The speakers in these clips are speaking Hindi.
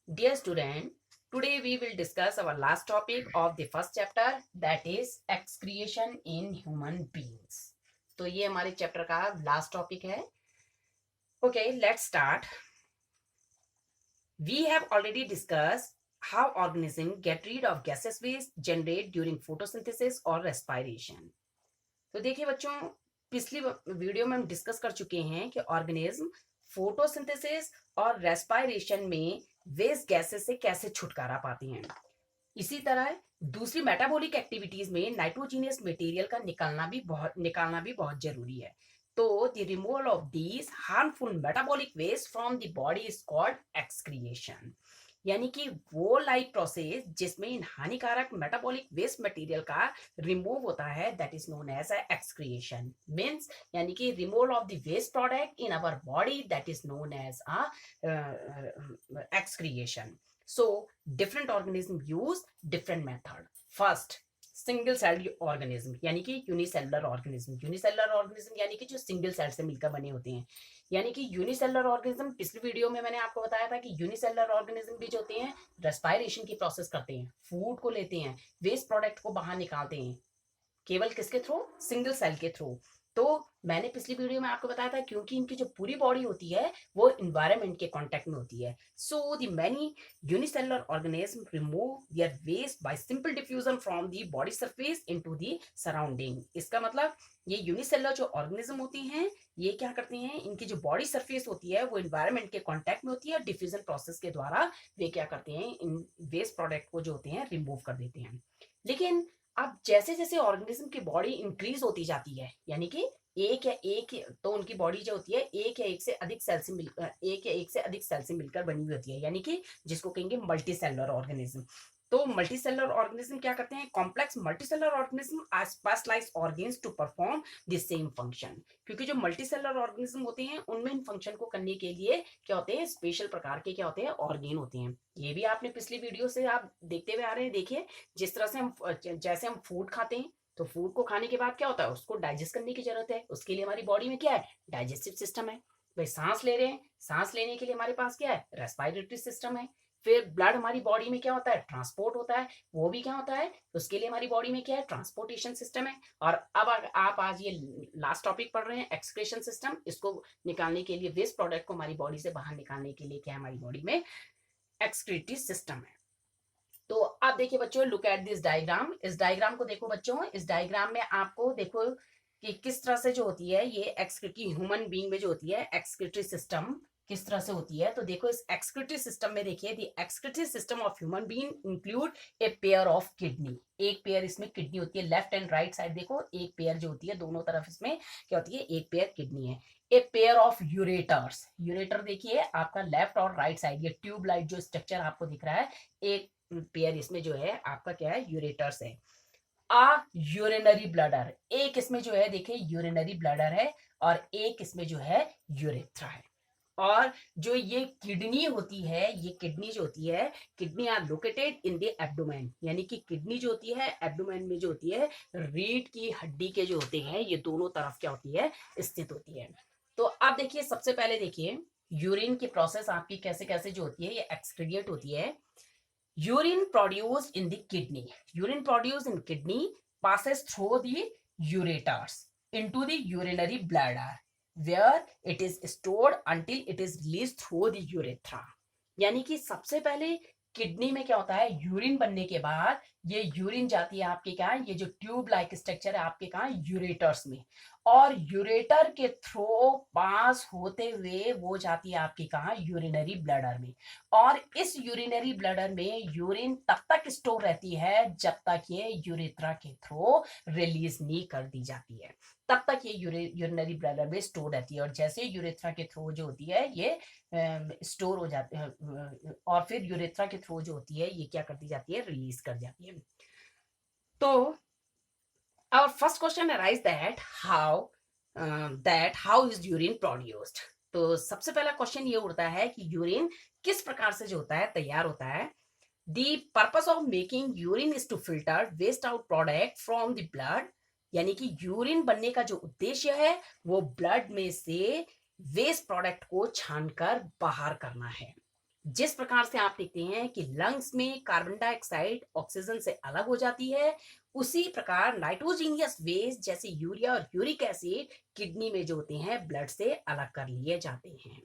Dear student, today we will discuss our last topic of the first chapter, that is excretion in human beings. तो ये हमारे चैप्टर का लास्ट टॉपिक है. Okay, let's start. We have already discussed how organisms get rid of gaseous waste generated during photosynthesis or respiration. तो देखिए बच्चों, पिछली वीडियो में हम डिस्कस कर चुके हैं कि ऑर्गेनिज्म फोटोसिंथेसिस और रेस्पायरेशन में वेस्ट गैसेस से कैसे छुटकारा पाती हैं. इसी तरह दूसरी मेटाबॉलिक एक्टिविटीज में नाइट्रोजीनियस मटेरियल का निकालना भी बहुत जरूरी है. तो the removal of these harmful metabolic waste from the body is called excretion. यानी कि वो लाइफ प्रोसेस जिसमें इन हानिकारक मेटाबॉलिक वेस्ट मटेरियल का रिमूव होता है, that is known as excretion. Means यानी कि removal of the waste product in our body, that is known as excretion. So different organism use different method. First, single celled organism यानी कि यूनिसेलुलर ऑर्गेनिज्म. यूनिसेलुलर ऑर्गेनिज्म यानी कि जो सिंगल सेल से मिलकर बने होते हैं. यानी कि यूनिसेलुलर ऑर्गेनिज्म, पिछली वीडियो में मैंने आपको बताया था कि यूनिसेलुलर ऑर्गेनिज्म भी जो होते हैं रेस्पायरेशन की प्रोसेस करते हैं, फूड को लेते हैं, वेस्ट प्रोडक्ट को बाहर निकालते हैं. केवल किसके थ्रू? सिंगल सेल के थ्रू. तो मैंने पिछली वीडियो में आपको बताया था क्योंकि इनकी जो पूरी बॉडी होती है वो इन्वायरमेंट के कांटेक्ट में होती है. So the many unicellular organism remove their waste by simple diffusion from the body surface into the surrounding. इसका मतलब ये यूनिसेलुलर जो ऑर्गेनिज्म होती हैं ये क्या करती हैं, इनकी जो बॉडी सरफेस होती है वो इन्वायरमेंट के कांटेक्ट में होती है. डिफ्यूजन प्रोसेस के द्वारा वे क्या करते हैं, इन वेस्ट प्रोडक्ट को जो होते हैं रिमूव कर देते हैं. लेकिन अब जैसे जैसे ऑर्गेनिज्म की बॉडी इंक्रीज होती जाती है, यानी कि एक तो उनकी बॉडी जो होती है एक या एक से अधिक सेल से मिलकर बनी हुई होती है, यानी कि जिसको कहेंगे मल्टी सेलुलर ऑर्गेनिज्म. तो मल्टी सेलुलर ऑर्गेनिज्म क्या करते हैं, complex multicellular organism are specialised organs to perform the same function. क्योंकि जो मल्टी सेलुलर ऑर्गेनिज्म होते हैं उनमें इन फंक्शन को करने के लिए क्या होते हैं, स्पेशल प्रकार के क्या होते हैं, ऑर्गेन होते हैं. ये भी आपने पिछली वीडियो से आप देखते हुए आ रहे हैं. देखिए जिस तरह से जैसे हम फूड खाते हैं तो फूड को खाने के बाद क्या होता है, उसको डाइजेस्ट करने की जरूरत है. उसके लिए हमारी बॉडी में क्या है, डाइजेस्टिव सिस्टम है. भाई सांस ले रहे हैं, सांस लेने के लिए हमारे पास क्या है, रेस्पिरेटरी सिस्टम है. फिर ब्लड हमारी बॉडी में क्या होता है, ट्रांसपोर्ट होता है. वो भी क्या होता है, उसके लिए हमारी बॉडी में क्या है, ट्रांसपोर्टेशन सिस्टम है. और अब आप आज ये लास्ट टॉपिक पढ़ रहे हैं एक्सक्रीशन सिस्टम. इसको निकालने के लिए, वेस्ट प्रोडक्ट को हमारी बॉडी से बाहर निकालने के लिए क्या है, हमारी बॉडी में एक्सक्रीटरी सिस्टम है. तो आप देखिए बच्चों, लुक एट दिस डायग्राम. इस डायग्राम को देखो बच्चों. इस डायग्राम में आपको देखो कि किस तरह से जो होती है ये एक्सक्रीटरी, ह्यूमन बीइंग में जो होती है एक्सक्रीटरी सिस्टम किस तरह से होती है. तो देखो इस एक्सक्रीटरी सिस्टम में देखिए, the excretory system of human being include a pair of kidney. एक पेयर इसमें किडनी होती है, लेफ्ट एंड राइट साइड देखो एक पेयर जो होती है, दोनों तरफ इसमें क्या होती है, एक पेयर किडनी है. A pair of ureters. Ureter देखिए आपका लेफ्ट और राइट साइड, ये ट्यूब लाइट जो स्ट्रक्चर आपको दिख रहा है, एक पेयर इसमें जो है आपका क्या है, यूरेटर्स है. आ यूरिनरी ब्लडर, एक इसमें जो है देखिए यूरिनरी ब्लडर है और एक इसमें जो है यूरेथ्रा है. और जो ये किडनी होती है, ये किडनी जो होती है, kidney are located in the abdomen. यानी कि किडनी जो होती है एब्डोमेन में जो होती है, रीढ़ की हड्डी के जो होते हैं ये दोनों तरफ क्या होती है, स्थित होती है. तो आप देखिए सबसे पहले देखिए यूरिन की प्रोसेस आपकी कैसे कैसे जो होती है, ये एक्सक्रीट होती है. Urine produced in the kidney. Urine produced in kidney passes through the ureters into the urinary bladder, where it is stored until it is released through the urethra. यानी कि सबसे पहले किडनी में क्या होता है, यूरिन बनने के बाद ये यूरिन जाती है आपके कहाँ, ये जो ट्यूब लाइक स्ट्रक्चर है आपके कहाँ, यूरेटर्स में. और यूरेटर के थ्रू पास होते हुए वो जाती है आपके कहाँ, यूरिनरी ब्लडर में. और इस यूरिनरी ब्लडर में यूरिन तब तक स्टोर रहती है जब तक ये यूरेथ्रा के थ्रू रिलीज नहीं कर दी जाती है. तब तक ये यूरिनरी ब्लडर में स्टोर रहती है. और जैसे यूरेथ्रा के थ्रू जो होती है ये स्टोर हो जाते हैं और फिर यूरेथ्रा के थ्रू जो होती है ये क्या कर दी जाती है, रिलीज कर जाती है. तो our first question arise that how is urine produced. तो सबसे पहला क्वेश्चन ये उठता है कि यूरिन किस प्रकार से जो होता है तैयार होता है. The purpose of making urine is to filter waste out product from the blood. यानी कि यूरिन बनने का जो उद्देश्य है वो ब्लड में से वेस्ट प्रोडक्ट को छानकर बाहर करना है. जिस प्रकार से आप देखते हैं कि लंग्स में कार्बन डाइऑक्साइड ऑक्सीजन से अलग हो जाती है, उसी प्रकार नाइट्रोजीनियस वेस्ट जैसे यूरिया और यूरिक एसिड किडनी में जो होते हैं ब्लड से अलग कर लिए जाते हैं।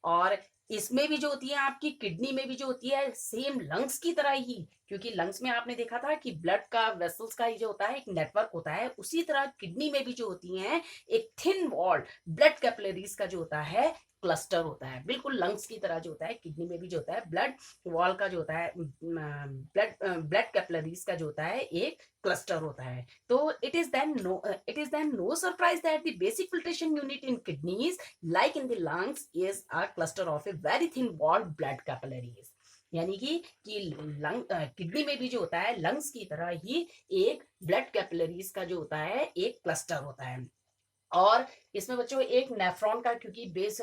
और इसमें भी जो होती है आपकी किडनी में भी जो होती है सेम लंग्स की तरह ही, क्योंकि लंग्स में आपने देखा था कि ब्लड का वेसल्स का जो होता है एक नेटवर्क होता है, उसी तरह किडनी में भी जो होती है एक थिन वॉल ब्लड कैपिलरीज का जो होता है क्लस्टर होता है। बिल्कुल लंग्स की तरह जो होता है किडनी में भी जो होता है ब्लड वॉल का जो होता है ब्लड कैपिलरीज का जो होता है एक क्लस्टर होता है। तो it is then no surprise that the basic filtration unit in kidneys like in the lungs is a cluster of a very thin walled blood capillaries। यानी कि लंग किडनी में भी जो होता है लंग्स की तरह ही एक ब्लड कैपिलरीज का जो होता है एक क्लस्टर होता है। और इसमें बच्चों एक नेफ्रॉन का, क्योंकि बेस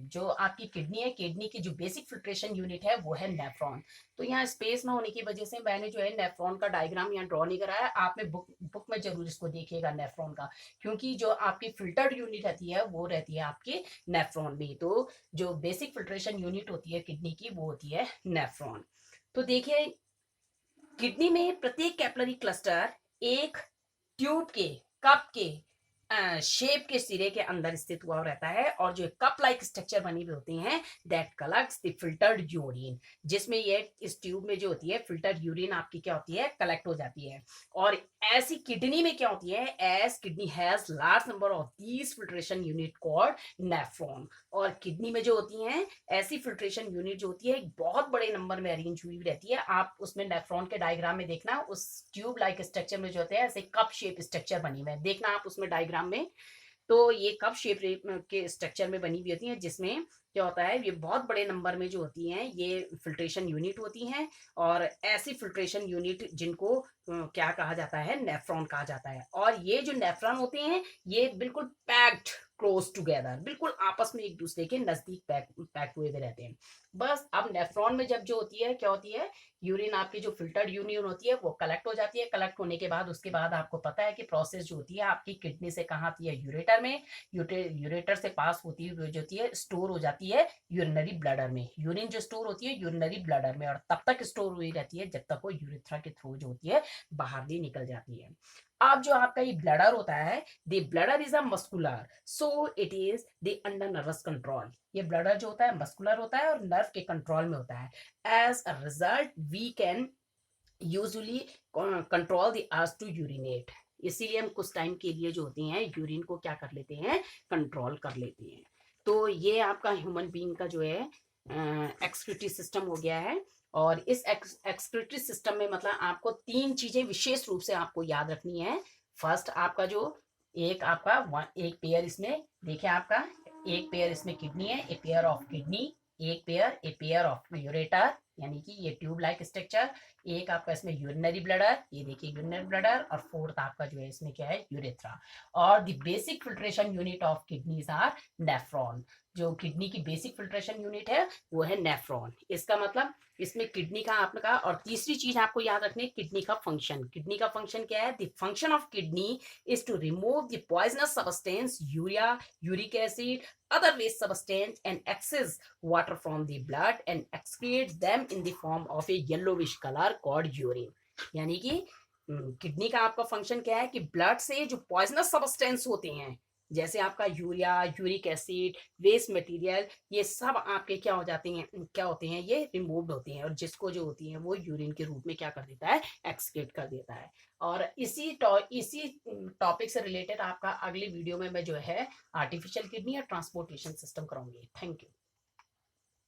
जो आपकी किडनी है, किडनी की जो बेसिक फिल्ट्रेशन यूनिट है वो है नेफ्रॉन। तो यहाँ स्पेस ना होने की वजह से मैंने जो है नेफ्रॉन का डायग्राम यहाँ ड्रॉ नहीं कराया। आपने बुक में जरूर इसको देखिएगा नेफ्रॉन का, क्योंकि जो आपकी फिल्टर्ड यूनिट रहती है वो रहती है आपके नेफ्रॉन में। तो जो बेसिक फिल्ट्रेशन यूनिट होती है किडनी की वो होती है नेफ्रॉन। तो देखिए किडनी में प्रत्येक कैपिलरी क्लस्टर एक ट्यूब के कप के शेप के सिरे के अंदर स्थित हुआ रहता है, और जो कप लाइक स्ट्रक्चर बनी हुई होती हैं that collects the filtered urine, जिसमें ये इस ट्यूब में जो होती है फिल्टर्ड यूरिन आपकी क्या होती है कलेक्ट हो जाती है। और ऐसी किडनी में क्या होती है, as kidney has large number of these filtration unit called nephron. और किडनी में जो होती हैं ऐसी फिल्ट्रेशन यूनिट जो होती है एक बहुत बड़े नंबर में अरेंज हुई रहती है। आप उसमें नेफ्रॉन के डायग्राम में देखना, उस ट्यूब लाइक स्ट्रक्चर में जो होते हैं ऐसे कप शेप स्ट्रक्चर बनी हुई है, देखना आप उसमें डायग्राम में। तो ये कप शेप के स्ट्रक्चर में बनी हुई होती है, जिसमें क्या होता है ये बहुत बड़े नंबर में जो होती हैं ये फिल्ट्रेशन यूनिट होती हैं। और ऐसी फिल्ट्रेशन यूनिट जिनको क्या कहा जाता है, नेफ्रॉन कहा जाता है। और ये जो नेफ्रॉन होते हैं ये बिल्कुल पैक्ड क्लोज टुगेदर, बिल्कुल आपस में एक दूसरे के नजदीक पैक हुए हुए रहते हैं। बस अब नेफ्रॉन में जब जो होती है क्या होती है, यूरिन आपकी जो फिल्टर्ड यूरिन होती है वो कलेक्ट हो जाती है। कलेक्ट होने के बाद उसके बाद आपको पता है कि प्रोसेस जो होती है आपकी किडनी से कहाँ आती है, यूरेटर में। यूरेटर से पास होती हुई जो होती है स्टोर हो जाती है यूरिनरी ब्लडर में। यूरिन जो स्टोर होती है यूरिनरी ब्लडर में, और तब तक स्टोर हुई रहती है जब तक वो यूरेथ्रा के थ्रू जो होती है बाहर नहीं निकल जाती है। अब जो आपका ये ब्लडर होता है, the bladder is a muscular, so it is the under nervous control. ये ब्लडर जो होता है मस्कुलर होता है और नर्व के कंट्रोल में होता है। As a result we can usually control the urge to urinate. इसीलिए हम कुछ टाइम के लिए जो होती हैं यूरिन को क्या कर लेते हैं, कंट्रोल कर लेते हैं। तो ये आपका ह्यूमन बीइंग का जो है एक्सक्रीटरी सिस्टम हो गया है। और इस एक्सक्रीटरी सिस्टम में मतलब आपको तीन चीजें विशेष रूप से आपको याद रखनी है। फर्स्ट आपका जो एक पेयर इसमें देखिए, आपका एक पेयर इसमें किडनी है, ए पेयर ऑफ किडनी, एक pair a pair of ureter यानी कि ये ट्यूब लाइक स्ट्रक्चर, एक आपका इसमें यूरिनरी ब्लडर, ये देखिए यूरिनरी ब्लडर, और फोर्थ आपका जो है इसमें क्या है, यूरेथ्रा। और the basic filtration unit of kidneys are nephron. जो किडनी की बेसिक फिल्ट्रेशन यूनिट है वो है नेफ्रॉन। इसका मतलब इसमें किडनी का आपने कहा। और तीसरी चीज आपको याद रखनी है किडनी का फंक्शन। किडनी का फंक्शन क्या है, the function of kidney is to remove the poisonous substance urea, uric acid, other waste substance and excess water from the blood and excretes them in the form of a yellowish color called urine। यानी कि किडनी का आपका फंक्शन क्या है कि ब्लड से जो पॉइजनस सब्सटेंस होते हैं जैसे आपका urea, uric acid, waste material, ये सब आपके क्या हो जाते हैं, क्या होते हैं, ये रिमूव्ड होते हैं, और जिसको जो होती है वो यूरिन के रूप में क्या कर देता है, एक्सक्रीट कर देता है। और इसी टॉपिक से रिलेटेड आपका अगली वीडियो में मैं जो है आर्टिफिशियल किडनी और ट्रांसपोर्टेशन सिस्टम कराऊंगी। Thank you.